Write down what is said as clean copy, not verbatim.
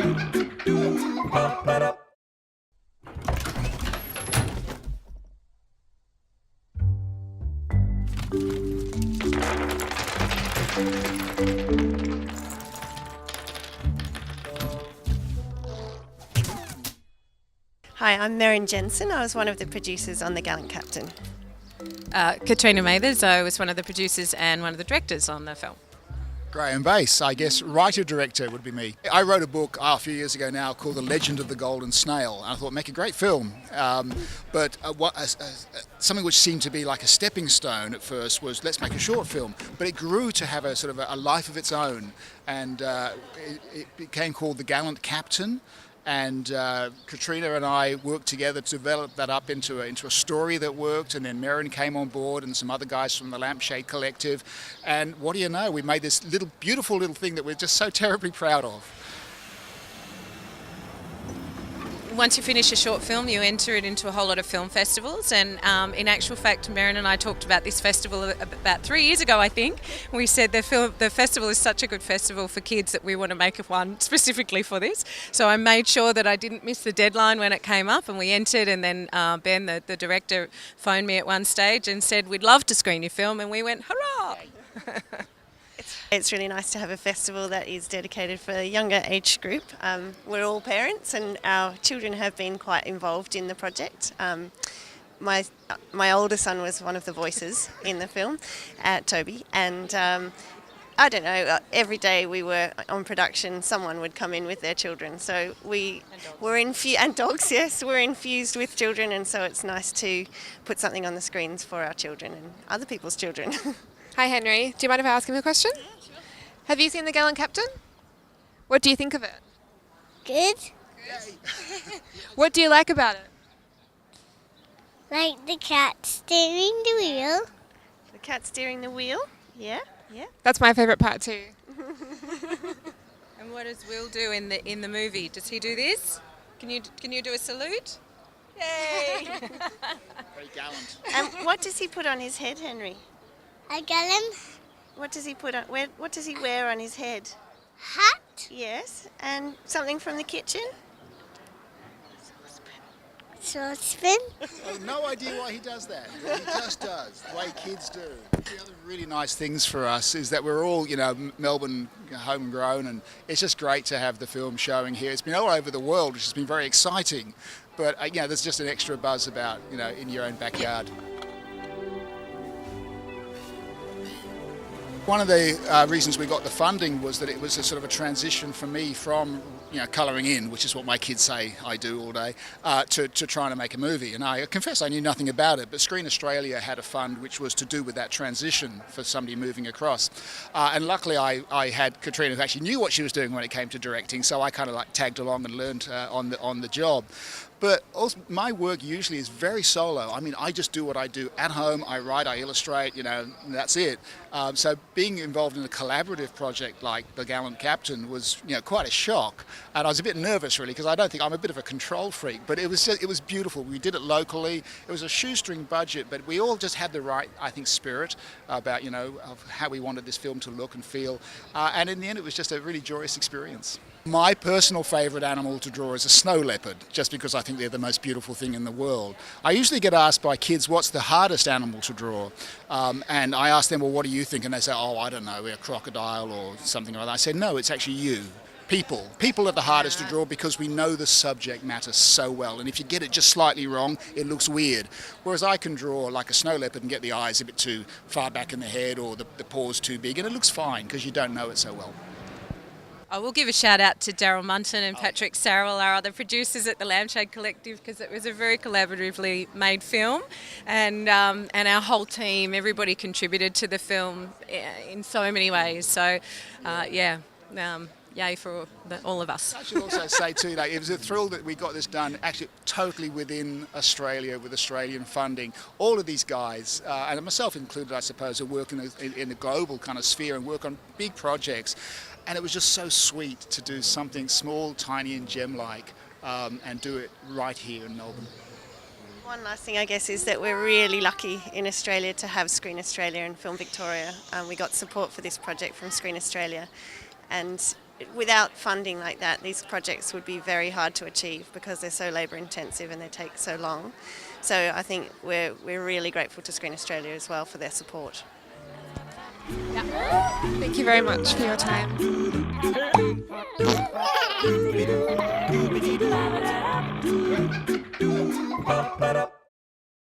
Hi, I'm Merrin Jensen. I was one of the producers on The Gallant Captain. Katrina, I was one of the producers and one of the directors on the film. Graeme, I guess writer-director would be me. I wrote a book a few years ago now called The Legend of the Golden Snail, and I thought make a great film. Something which seemed to be like a stepping stone at first was let's make a short film, but it grew to have a sort of a life of its own, and it became called The Gallant Captain. And Katrina and I worked together to develop that up into a story that worked, and then Merrin came on board and some other guys from the Lampshade Collective, and what do you know, we made this beautiful little thing that we're just so terribly proud of. Once you finish a short film, you enter it into a whole lot of film festivals, and in actual fact, Merrin and I talked about this festival about 3 years ago, I think. We said the festival is such a good festival for kids that we want to make one specifically for this. So I made sure that I didn't miss the deadline when it came up, and we entered, and then Ben, the director, phoned me at one stage and said, we'd love to screen your film, and we went, hurrah! It's really nice to have a festival that is dedicated for a younger age group. We're all parents and our children have been quite involved in the project. My older son was one of the voices in the film, Toby, and I don't know, every day we were on production, someone would come in with their children. So and dogs, yes, we're infused with children, and so it's nice to put something on the screens for our children and other people's children. Hi Henry, do you mind if I ask him a question? Yeah, sure. Have you seen The Gallant Captain? What do you think of it? Good. What do you like about it? Like the cat steering the wheel. The cat steering the wheel? Yeah. That's my favourite part too. And what does Will do in the movie? Does he do this? Can you do a salute? Yay! Very gallant. And what does he put on his head, Henry? A gallon. What does he put on? What does he wear on his head? Hat. Yes, and something from the kitchen. Saucepan. I have no idea why he does that. But he just does, the way kids do. The other really nice things for us is that we're all, Melbourne homegrown, and it's just great to have the film showing here. It's been all over the world, which has been very exciting. But there's just an extra buzz about, in your own backyard. One of the reasons we got the funding was that it was a sort of a transition for me from colouring in, which is what my kids say I do all day, to trying to make a movie. And I confess I knew nothing about it, but Screen Australia had a fund which was to do with that transition for somebody moving across. And luckily I had Katrina, who actually knew what she was doing when it came to directing, so I kind of tagged along and learned on the job. But also, my work usually is very solo. I mean, I just do what I do at home. I write, I illustrate, and that's it. So being involved in a collaborative project like The Gallant Captain was, quite a shock. And I was a bit nervous, really, because I don't think I'm a bit of a control freak. But it was beautiful. We did it locally. It was a shoestring budget, but we all just had the right, I think, spirit about, of how we wanted this film to look and feel. And in the end, it was just a really joyous experience. My personal favourite animal to draw is a snow leopard, just because I think they're the most beautiful thing in the world. I usually get asked by kids, what's the hardest animal to draw? And I ask them, well, what do you think? And they say, oh, I don't know, a crocodile or something like that. I say, no, it's actually you. People. People are the hardest to draw because we know the subject matter so well. And if you get it just slightly wrong, it looks weird. Whereas I can draw like a snow leopard and get the eyes a bit too far back in the head or the paws too big, and it looks fine because you don't know it so well. I will give a shout out to Daryl Munton and Patrick Sarrell, our other producers at the Lampshade Collective, because it was a very collaboratively made film, and our whole team, everybody contributed to the film in so many ways. So, yay for all of us. I should also say too that it was a thrill that we got this done actually totally within Australia with Australian funding. All of these guys, and myself included, I suppose, who work in the global kind of sphere and work on big projects. And it was just so sweet to do something small, tiny and gem-like and do it right here in Melbourne. One last thing, I guess, is that we're really lucky in Australia to have Screen Australia and Film Victoria. We got support for this project from Screen Australia. And without funding like that, these projects would be very hard to achieve because they're so labour intensive and they take so long. So I think we're really grateful to Screen Australia as well for their support. Thank you very much for your time.